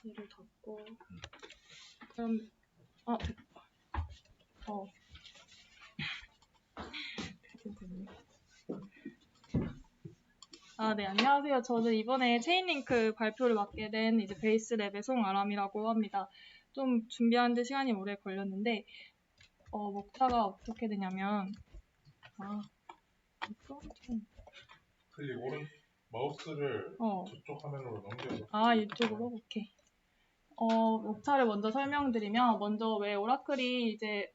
얘를 닫고 그럼 됐다. 네, 안녕하세요. 저는 이번에 체인링크 발표를 맡게 된 이제 베이스랩의 송아람이라고 합니다. 좀 준비하는데 시간이 오래 걸렸는데 목차가 어떻게 되냐면 클릭 오른 마우스를 저쪽 화면으로 넘겨서 이쪽으로? 오케이. 목차를 먼저 설명드리면 먼저 왜 오라클이 이제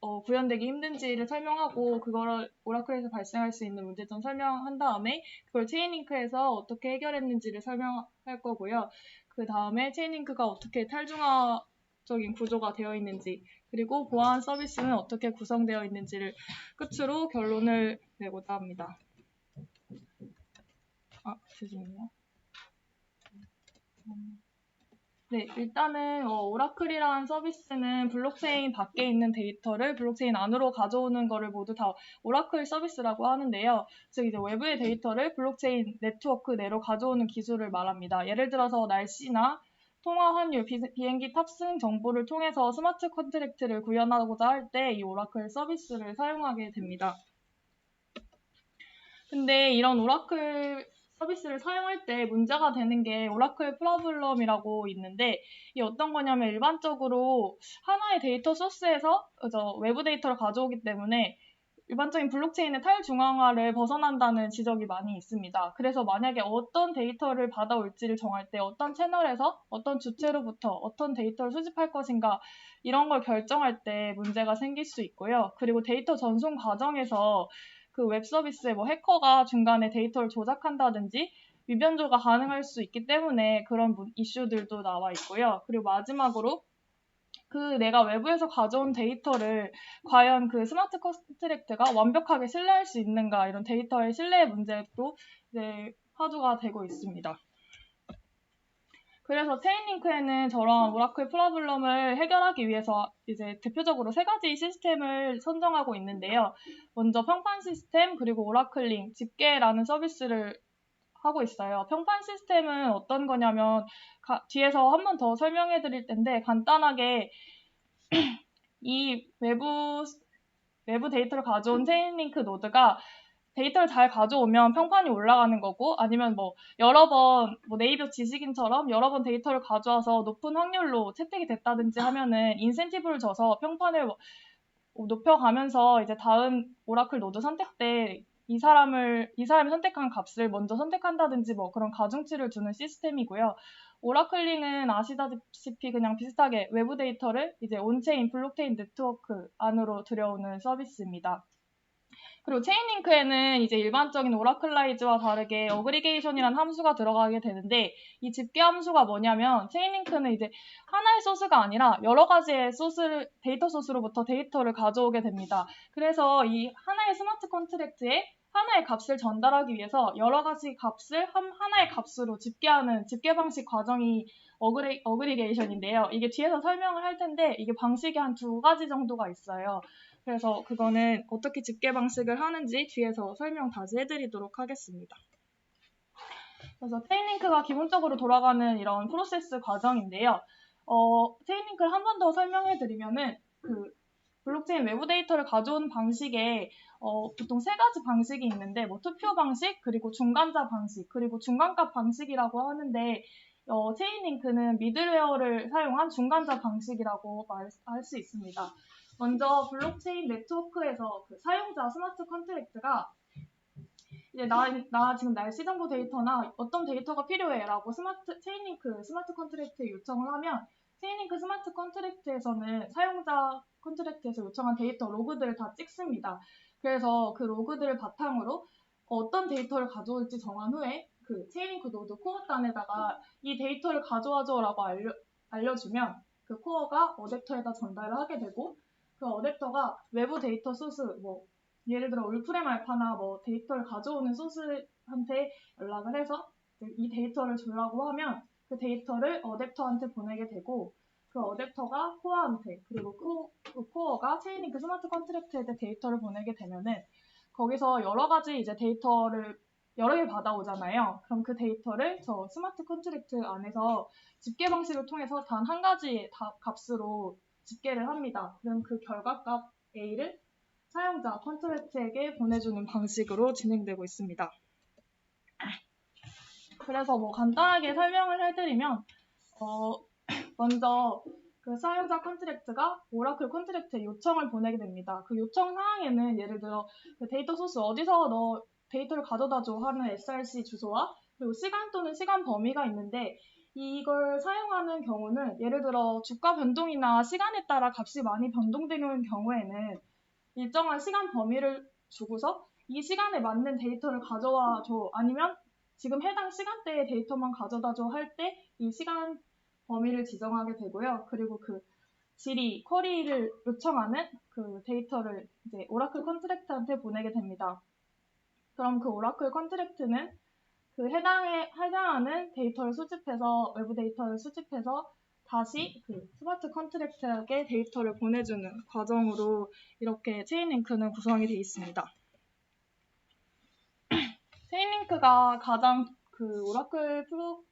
구현되기 힘든지를 설명하고 그거를 오라클에서 발생할 수 있는 문제점 설명한 다음에 그걸 체인링크에서 어떻게 해결했는지를 설명할 거고요. 그 다음에 체인링크가 어떻게 탈중화적인 구조가 되어 있는지 그리고 보안 서비스는 어떻게 구성되어 있는지를 끝으로 결론을 내고자 합니다. 죄송해요. 네, 일단은 오라클이라는 서비스는 블록체인 밖에 있는 데이터를 블록체인 안으로 가져오는 거를 모두 다 오라클 서비스라고 하는데요. 즉 이제 외부의 데이터를 블록체인 네트워크 내로 가져오는 기술을 말합니다. 예를 들어서 날씨나 통화 환율, 비행기 탑승 정보를 통해서 스마트 컨트랙트를 구현하고자 할 때 이 오라클 서비스를 사용하게 됩니다. 근데 이런 오라클 서비스를 사용할 때 문제가 되는 게 오라클 프로블럼이라고 있는데 이게 어떤 거냐면 일반적으로 하나의 데이터 소스에서 외부 데이터를 가져오기 때문에 일반적인 블록체인의 탈중앙화를 벗어난다는 지적이 많이 있습니다. 그래서 만약에 어떤 데이터를 받아올지를 정할 때 어떤 채널에서 어떤 주체로부터 어떤 데이터를 수집할 것인가 이런 걸 결정할 때 문제가 생길 수 있고요. 그리고 데이터 전송 과정에서 그 웹 서비스에 해커가 중간에 데이터를 조작한다든지 위변조가 가능할 수 있기 때문에 그런 이슈들도 나와 있고요. 그리고 마지막으로 내가 외부에서 가져온 데이터를 과연 그 스마트 컨트랙트가 완벽하게 신뢰할 수 있는가 이런 데이터의 신뢰 문제도 이제 화두가 되고 있습니다. 그래서 체인링크에는 저런 오라클 프로블럼을 해결하기 위해서 이제 대표적으로 3가지 시스템을 선정하고 있는데요. 먼저 평판 시스템, 그리고 오라클링, 집계라는 서비스를 하고 있어요. 평판 시스템은 어떤 거냐면 뒤에서 한 번 더 설명해 드릴 텐데 간단하게 이 외부 데이터를 가져온 체인링크 노드가 데이터를 잘 가져오면 평판이 올라가는 거고 아니면 여러 번 네이버 지식인처럼 여러 번 데이터를 가져와서 높은 확률로 채택이 됐다든지 하면은 인센티브를 줘서 평판을 높여가면서 이제 다음 오라클 노드 선택 때 이 사람이 선택한 값을 먼저 선택한다든지 그런 가중치를 주는 시스템이고요. 오라클링은 아시다시피 그냥 비슷하게 외부 데이터를 이제 온체인 블록체인 네트워크 안으로 들여오는 서비스입니다. 그리고 체인링크에는 이제 일반적인 오라클라이즈와 다르게 어그리게이션이라는 함수가 들어가게 되는데 이 집계 함수가 뭐냐면 체인링크는 이제 하나의 소스가 아니라 여러 가지의 데이터 소스로부터 데이터를 가져오게 됩니다. 그래서 이 하나의 스마트 컨트랙트에 하나의 값을 전달하기 위해서 여러 가지 값을 하나의 값으로 집계하는 집계 방식 과정이 어그리게이션인데요. 이게 뒤에서 설명을 할 텐데 이게 방식이 한 2가지 정도가 있어요. 그래서 그거는 어떻게 집계 방식을 하는지 뒤에서 설명 다시 해드리도록 하겠습니다. 그래서 체인링크가 기본적으로 돌아가는 이런 프로세스 과정인데요. 체인링크를 한 번 더 설명해드리면은 블록체인 외부 데이터를 가져오는 방식에 보통 3가지 방식이 있는데 투표 방식, 그리고 중간자 방식, 그리고 중간값 방식이라고 하는데 체인링크는 미들웨어를 사용한 중간자 방식이라고 할 수 있습니다. 먼저 블록체인 네트워크에서 사용자 스마트 컨트랙트가 이제 나 지금 날씨 정보 데이터나 어떤 데이터가 필요해라고 체인링크 스마트 컨트랙트에 요청을 하면 체인링크 스마트 컨트랙트에서는 사용자 컨트랙트에서 요청한 데이터 로그들을 다 찍습니다. 그래서 그 로그들을 바탕으로 어떤 데이터를 가져올지 정한 후에 체인링크 노드 코어단에다가 이 데이터를 가져와줘라고 알려주면 그 코어가 어댑터에다 전달을 하게 되고 그 어댑터가 외부 데이터 소스 예를 들어 울프렘 알파나 데이터를 가져오는 소스한테 연락을 해서 이 데이터를 주려고 하면 그 데이터를 어댑터한테 보내게 되고 그 어댑터가 코어한테 그리고 그 코어가 체인링크 스마트 컨트랙트에 데이터를 보내게 되면은 거기서 여러 가지 이제 데이터를 여러 개 받아오잖아요. 그럼 그 데이터를 저 스마트 컨트랙트 안에서 집계 방식을 통해서 단 한 가지의 값으로 집계를 합니다. 그럼 그 결과값 A를 사용자 컨트랙트에게 보내주는 방식으로 진행되고 있습니다. 그래서 뭐 간단하게 설명을 해드리면 먼저 그 사용자 컨트랙트가 오라클 컨트랙트에 요청을 보내게 됩니다. 그 요청 사항에는 예를 들어 그 데이터 소스 어디서 너 데이터를 가져다 줘 하는 SRC 주소와 그리고 시간 또는 시간 범위가 있는데 이걸 사용하는 경우는 예를 들어 주가 변동이나 시간에 따라 값이 많이 변동되는 경우에는 일정한 시간 범위를 주고서 이 시간에 맞는 데이터를 가져와 줘 아니면 지금 해당 시간대의 데이터만 가져다 줘 할 때 이 시간 범위를 지정하게 되고요. 그리고 그 질의, 쿼리를 요청하는 그 데이터를 이제 오라클 컨트랙트한테 보내게 됩니다. 그럼 그 오라클 컨트랙트는 그 해당하는 데이터를 수집해서 외부 데이터를 수집해서 다시 그 스마트 컨트랙트에게 데이터를 보내주는 과정으로 이렇게 체인링크는 구성이 되어 있습니다. 체인링크가 가장 그 오라클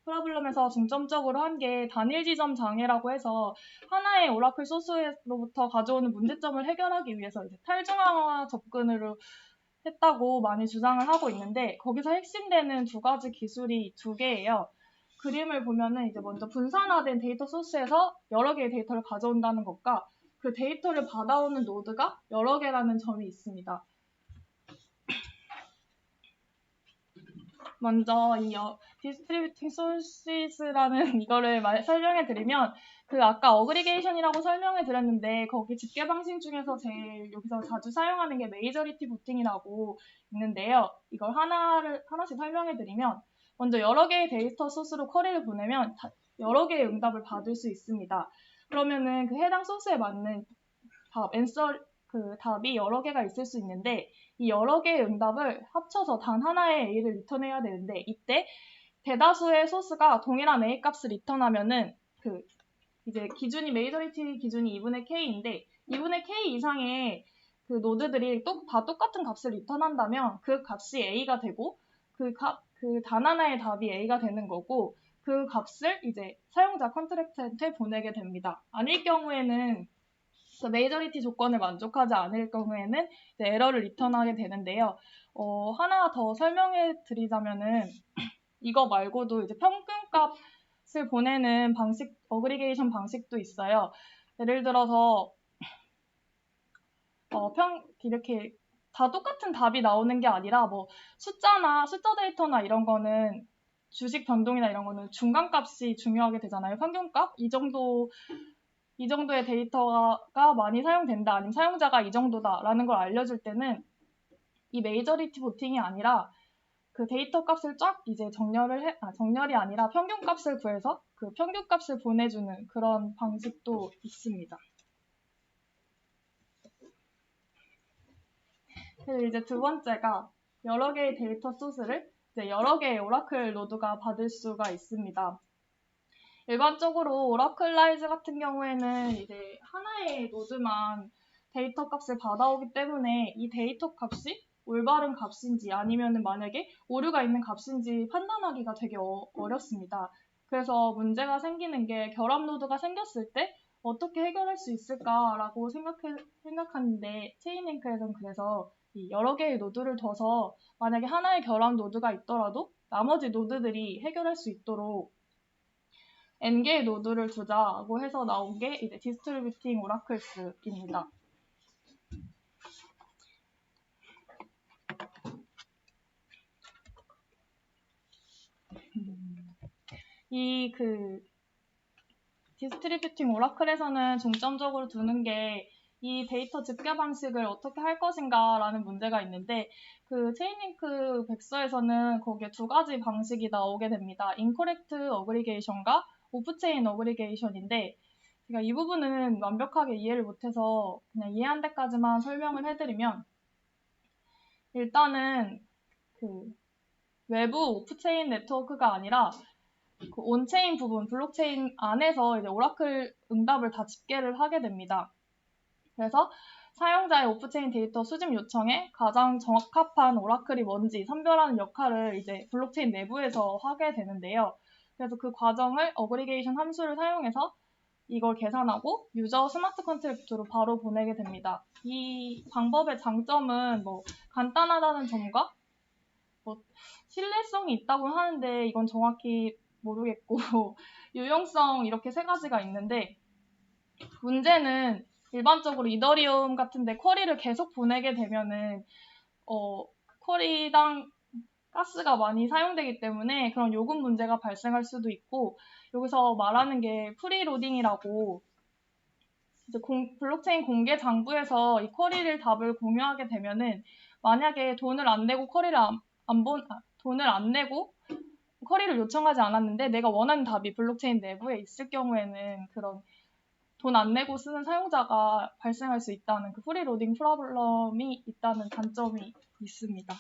프로블럼에서 중점적으로 한 게 단일 지점 장애라고 해서 하나의 오라클 소스로부터 가져오는 문제점을 해결하기 위해서 이제 탈중앙화 접근으로 했다고 많이 주장을 하고 있는데 거기서 핵심되는 두 가지 기술이 두 개예요. 그림을 보면은 이제 먼저 분산화된 데이터 소스에서 여러 개의 데이터를 가져온다는 것과 그 데이터를 받아오는 노드가 여러 개라는 점이 있습니다. 먼저 이 Distributing Sources라는 이거를 설명해 드리면 그 아까 어그리게이션이라고 설명해 드렸는데 거기 집계 방식 중에서 제일 여기서 자주 사용하는 게 메이저리티 부팅이라고 있는데요. 이걸 하나씩 설명해 드리면 먼저 여러 개의 데이터 소스로 쿼리를 보내면 여러 개의 응답을 받을 수 있습니다. 그러면은 그 해당 소스에 맞는 답이 여러 개가 있을 수 있는데 이 여러 개의 응답을 합쳐서 단 하나의 A를 리턴해야 되는데 이때 대다수의 소스가 동일한 A 값을 리턴하면은 그 이제 기준이 메이저리티 기준이 2분의 K인데 2분의 K 이상의 그 노드들이 다 똑같은 값을 리턴한다면 그 값이 A가 되고 그 단 하나의 답이 A가 되는 거고 그 값을 이제 사용자 컨트랙트한테 보내게 됩니다. 아닐 경우에는 메이저리티 조건을 만족하지 않을 경우에는 에러를 리턴하게 되는데요. 하나 더 설명해 드리자면은 이거 말고도 이제 평균값을 보내는 방식, 어그리게이션 방식도 있어요. 예를 들어서 이렇게 다 똑같은 답이 나오는 게 아니라 뭐 숫자 데이터나 이런 거는 주식 변동이나 이런 거는 중간값이 중요하게 되잖아요. 평균값 이 정도의 데이터가 많이 사용된다, 아니면 사용자가 이 정도다라는 걸 알려줄 때는 이 메이저리티 보팅이 아니라 그 데이터 값을 쫙 이제 정렬이 아니라 평균 값을 구해서 그 평균 값을 보내주는 그런 방식도 있습니다. 그리고 이제 두 번째가 여러 개의 데이터 소스를 이제 여러 개의 오라클 노드가 받을 수가 있습니다. 일반적으로 오라클라이즈 같은 경우에는 이제 하나의 노드만 데이터 값을 받아오기 때문에 이 데이터 값이 올바른 값인지 아니면 만약에 오류가 있는 값인지 판단하기가 되게 어렵습니다. 그래서 문제가 생기는 게 결합 노드가 생겼을 때 어떻게 해결할 수 있을까라고 생각하는데 체인링크에서는 그래서 이 여러 개의 노드를 둬서 만약에 하나의 결합 노드가 있더라도 나머지 노드들이 해결할 수 있도록 n개의 노드를 두자고 해서 나온 게 이제 디스트리뷰팅 오라클스입니다. 이 디스트리뷰팅 오라클에서는 중점적으로 두는 게 이 데이터 집계 방식을 어떻게 할 것인가라는 문제가 있는데 그 체인링크 백서에서는 거기에 두 가지 방식이 나오게 됩니다. 인코렉트 어그리게이션과 오프체인 어그리게이션인데 제가 이 부분은 완벽하게 이해를 못해서 그냥 이해한 데까지만 설명을 해드리면 일단은 그 외부 오프체인 네트워크가 아니라 그 온체인 부분, 블록체인 안에서 이제 오라클 응답을 다 집계를 하게 됩니다. 그래서 사용자의 오프체인 데이터 수집 요청에 가장 적합한 오라클이 뭔지 선별하는 역할을 이제 블록체인 내부에서 하게 되는데요. 그래서 그 과정을 어그리게이션 함수를 사용해서 이걸 계산하고 유저 스마트 컨트랙트로 바로 보내게 됩니다. 이 방법의 장점은 뭐 간단하다는 점과 뭐 신뢰성이 있다고 하는데 이건 정확히 모르겠고 유용성 이렇게 세 가지가 있는데 문제는 일반적으로 이더리움 같은데 쿼리를 계속 보내게 되면은 쿼리당 가스가 많이 사용되기 때문에 그런 요금 문제가 발생할 수도 있고 여기서 말하는 게 프리로딩이라고 이제 블록체인 공개 장부에서 이 쿼리를 답을 공유하게 되면은 만약에 돈을 안 내고 돈을 안 내고 쿼리를 요청하지 않았는데 내가 원하는 답이 블록체인 내부에 있을 경우에는 그런 돈 안 내고 쓰는 사용자가 발생할 수 있다는 그 프리로딩 프로블럼이 있다는 단점이 있습니다.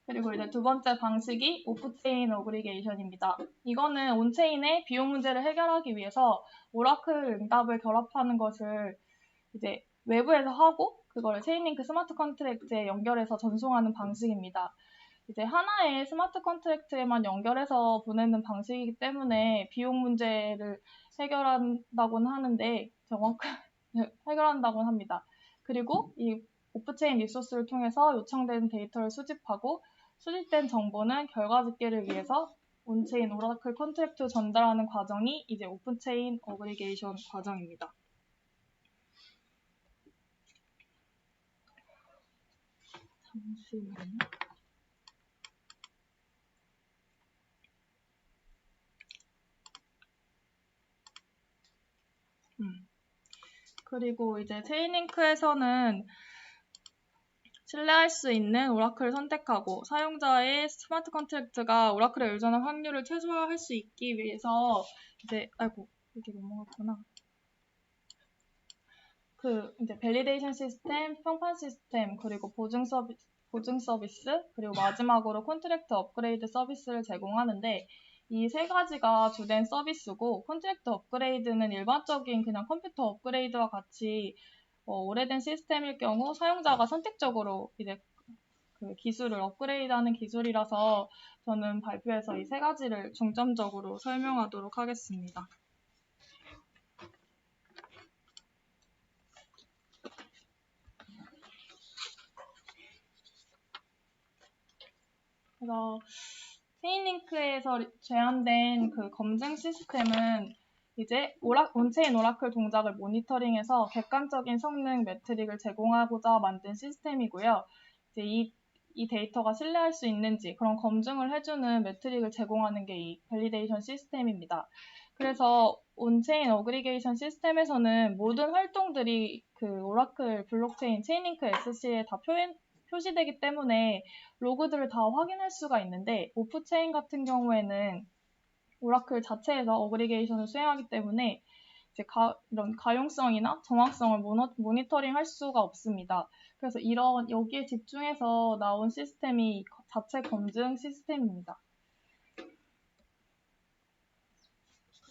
그리고 이제 두 번째 방식이 오프체인 어그리게이션입니다. 이거는 온체인의 비용 문제를 해결하기 위해서 오라클 응답을 결합하는 것을 이제 외부에서 하고 그걸 체인링크 스마트 컨트랙트에 연결해서 전송하는 방식입니다. 이제 하나의 스마트 컨트랙트에만 연결해서 보내는 방식이기 때문에 비용 문제를 해결한다고는 하는데 해결한다고는 합니다. 그리고 이 오프체인 리소스를 통해서 요청된 데이터를 수집하고 수집된 정보는 결과 집계를 위해서 온체인 오라클 컨트랙트 전달하는 과정이 이제 오픈체인 어그리게이션 과정입니다. 잠시만요. 그리고 이제 체인링크에서는 신뢰할 수 있는 오라클을 선택하고 사용자의 스마트 컨트랙트가 오라클에 의존할 확률을 최소화할 수 있기 위해서 이제 이게 넘어갔구나. 이제 밸리데이션 시스템, 평판 시스템, 그리고 보증 서비스, 그리고 마지막으로 컨트랙트 업그레이드 서비스를 제공하는데 이 세 가지가 주된 서비스고 컨트랙트 업그레이드는 일반적인 그냥 컴퓨터 업그레이드와 같이 오래된 시스템일 경우 사용자가 선택적으로 이제 그 기술을 업그레이드하는 기술이라서 저는 발표에서 이 세 가지를 중점적으로 설명하도록 하겠습니다. 그래서 체인링크에서 제한된 그 검증 시스템은 이제 온체인 오라클 동작을 모니터링해서 객관적인 성능 매트릭을 제공하고자 만든 시스템이고요. 이제 이 데이터가 신뢰할 수 있는지 그런 검증을 해주는 매트릭을 제공하는 게 이 밸리데이션 시스템입니다. 그래서 온체인 어그리게이션 시스템에서는 모든 활동들이 그 오라클 블록체인 체인링크 SC에 다 표시되기 때문에 로그들을 다 확인할 수가 있는데 오프체인 같은 경우에는 오라클 자체에서 어그리게이션을 수행하기 때문에 이제 이런 가용성이나 정확성을 모니터링 할 수가 없습니다. 그래서 여기에 집중해서 나온 시스템이 자체 검증 시스템입니다.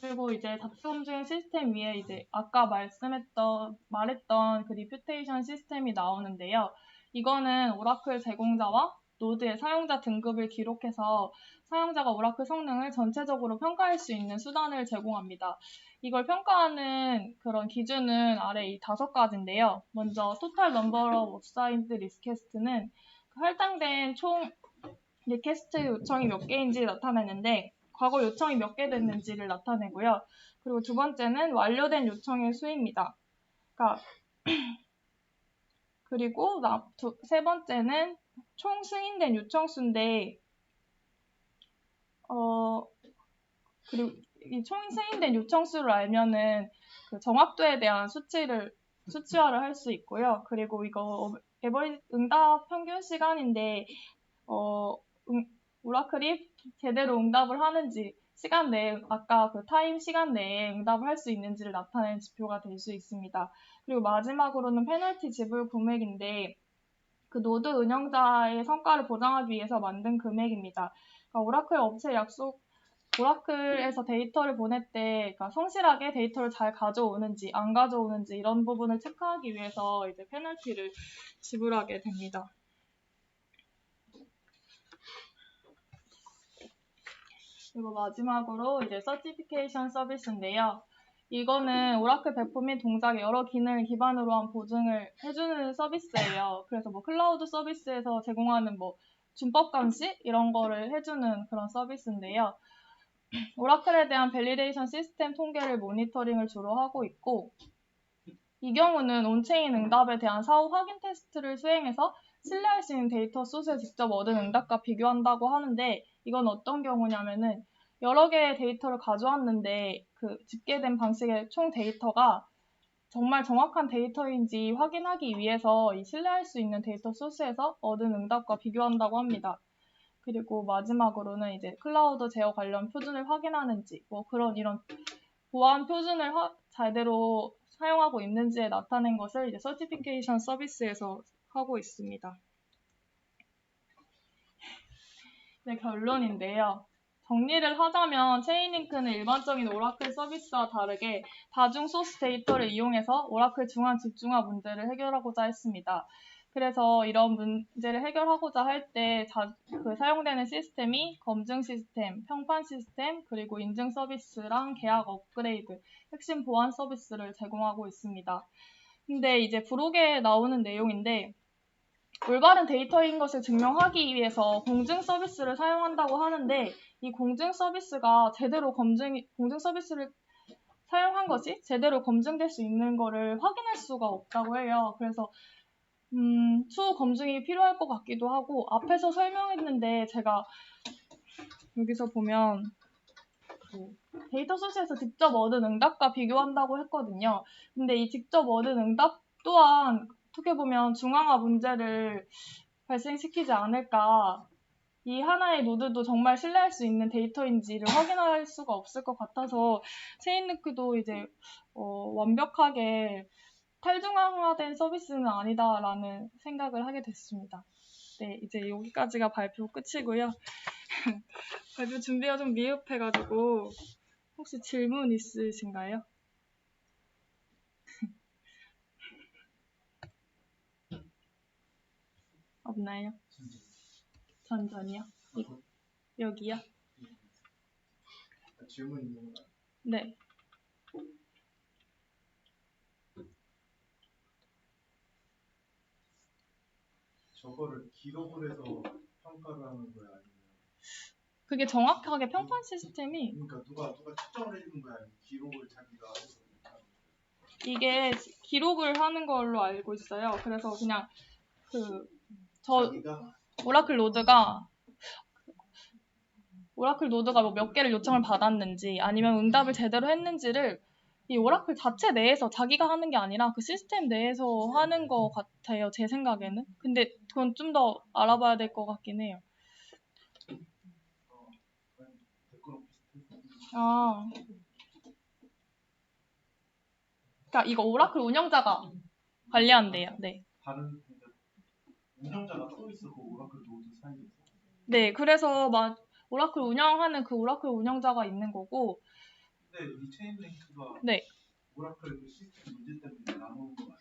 그리고 이제 자체 검증 시스템 위에 이제 아까 말했던 그 리퓨테이션 시스템이 나오는데요. 이거는 오라클 제공자와 노드의 사용자 등급을 기록해서 사용자가 오라클 성능을 전체적으로 평가할 수 있는 수단을 제공합니다. 이걸 평가하는 그런 기준은 아래 이 5가지인데요. 먼저 total number of assigned request는 할당된 총 리퀘스트 요청이 몇 개인지 나타내는데 과거 요청이 몇 개 됐는지를 나타내고요. 그리고 두 번째는 완료된 요청의 수입니다. 그리고 세 번째는 총 승인된 요청 수인데 그리고 이 총 승인된 요청 수를 알면은 그 정확도에 대한 수치화를 할 수 있고요. 그리고 이거 응답 평균 시간인데 오라클이 제대로 응답을 하는지 시간 내에 아까 그 타임 시간 내에 응답을 할 수 있는지를 나타내는 지표가 될 수 있습니다. 그리고 마지막으로는 페널티 지불 금액인데 그 노드 운영자의 성과를 보장하기 위해서 만든 금액입니다. 그러니까 오라클 업체 오라클에서 데이터를 보낼 때 그러니까 성실하게 데이터를 잘 가져오는지 안 가져오는지 이런 부분을 체크하기 위해서 이제 페널티를 지불하게 됩니다. 그리고 마지막으로 이제 서티피케이션 서비스인데요. 이거는 오라클 배포 및 동작의 여러 기능을 기반으로 한 보증을 해주는 서비스예요. 그래서 뭐 클라우드 서비스에서 제공하는 뭐 준법 감시 이런 거를 해주는 그런 서비스인데요. 오라클에 대한 밸리데이션 시스템 통계를 모니터링을 주로 하고 있고, 이 경우는 온체인 응답에 대한 사후 확인 테스트를 수행해서 신뢰할 수 있는 데이터 소스를 직접 얻은 응답과 비교한다고 하는데, 이건 어떤 경우냐면은 여러 개의 데이터를 가져왔는데 그 집계된 방식의 총 데이터가 정말 정확한 데이터인지 확인하기 위해서 이 신뢰할 수 있는 데이터 소스에서 얻은 응답과 비교한다고 합니다. 그리고 마지막으로는 이제 클라우드 제어 관련 표준을 확인하는지 뭐 이런 보안 표준을 제대로 사용하고 있는지에 나타낸 것을 이제 서티피케이션 서비스에서 하고 있습니다. 네, 결론인데요. 정리를 하자면 체인링크는 일반적인 오라클 서비스와 다르게 다중 소스 데이터를 이용해서 오라클 중앙 집중화 문제를 해결하고자 했습니다. 그래서 이런 문제를 해결하고자 할 때 사용되는 시스템이 검증 시스템, 평판 시스템, 그리고 인증 서비스랑 계약 업그레이드, 핵심 보안 서비스를 제공하고 있습니다. 근데 이제 부록에 나오는 내용인데 올바른 데이터인 것을 증명하기 위해서 공증 서비스를 사용한다고 하는데 이 공증 서비스가 공증 서비스를 사용한 것이 제대로 검증될 수 있는 것을 확인할 수가 없다고 해요. 그래서 추후 검증이 필요할 것 같기도 하고 앞에서 설명했는데 제가 여기서 보면 데이터 소스에서 직접 얻은 응답과 비교한다고 했거든요. 근데 이 직접 얻은 응답 또한 어떻게 보면 중앙화 문제를 발생시키지 않을까. 이 하나의 노드도 정말 신뢰할 수 있는 데이터인지를 확인할 수가 없을 것 같아서 체인링크도 이제 완벽하게 탈중앙화된 서비스는 아니다라는 생각을 하게 됐습니다. 네, 이제 여기까지가 발표 끝이고요. 발표 준비가 좀 미흡해가지고 혹시 질문 있으신가요? 없나요? 전전이요? 여기요? 질문 있는 거? 네. 저거를 기록을 해서 평가를 하는 거야 아니면? 그게 정확하게 평판 시스템이 그러니까 누가 측정을 해주는 거야 아니면 기록을 자기가 해서? 이게 기록을 하는 걸로 알고 있어요. 그래서 그냥 오라클 노드가 뭐 몇 개를 요청을 받았는지 아니면 응답을 제대로 했는지를 이 오라클 자체 내에서 자기가 하는 게 아니라 그 시스템 내에서 하는 것 같아요. 제 생각에는. 근데 그건 좀 더 알아봐야 될 것 같긴 해요. 그러니까 이거 오라클 운영자가 관리한대요. 네. 다른 운영자가 또 있어 그 오라클 노드 사이에서. 네, 그래서 오라클 운영하는 그 오라클 운영자가 있는 거고. 근데 이 체인링크가 네. 오라클 그 시스템 문제 때문에 나오는 거 아니에요?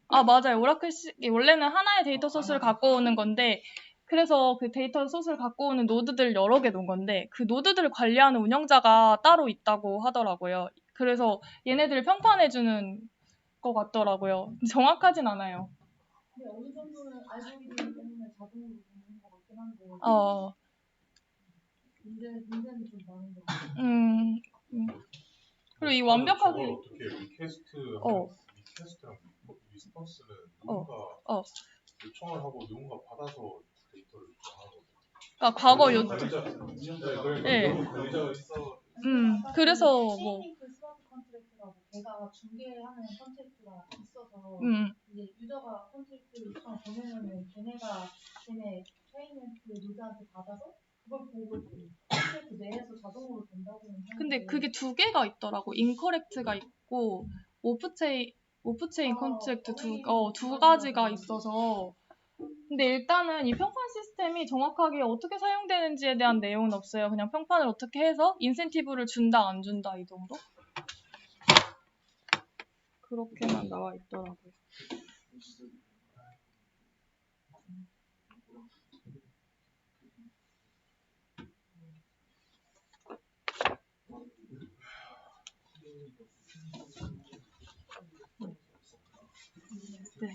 아, 맞아요. 오라클 원래는 하나의 데이터 소스를 갖고 오는 건데 그래서 그 데이터 소스를 갖고 오는 노드들 여러 개 놓은 건데 그 노드들을 관리하는 운영자가 따로 있다고 하더라고요. 그래서 얘네들을 평판해주는 것 같더라고요. 정확하진 않아요. 근데 어느 정도는 알고리즘 때문에 자동으로 되는 것 같긴 한데 문제는 좀 많은 것 같아요. 그리고 이 완벽하게 어떻게 리퀘스트랑 리스폰스는 누군가 요청을 하고 누군가 받아서 데이터를 요청하고. 그러니까 과거 관리자가 있어. 그래서 뭐 체인링크 스마트 컨트랙트라고 걔가 중개하는 컨트랙트가 있어서 이제 유저가 컨트랙트 요청 보내면은 걔네 체인링크 노드한테 받아서 그걸 보고 컨트랙트 내에서 자동으로 된다고는 하는데. 근데 그게 두 개가 있더라고. 인커렉트가 있고 오프체인 컨트랙트 두 가지가 있어서 근데 일단은 이 평판 시스템이 정확하게 어떻게 사용되는지에 대한 내용은 없어요. 그냥 평판을 어떻게 해서 인센티브를 준다, 안 준다 이 정도? 그렇게만 나와 있더라고요. 네.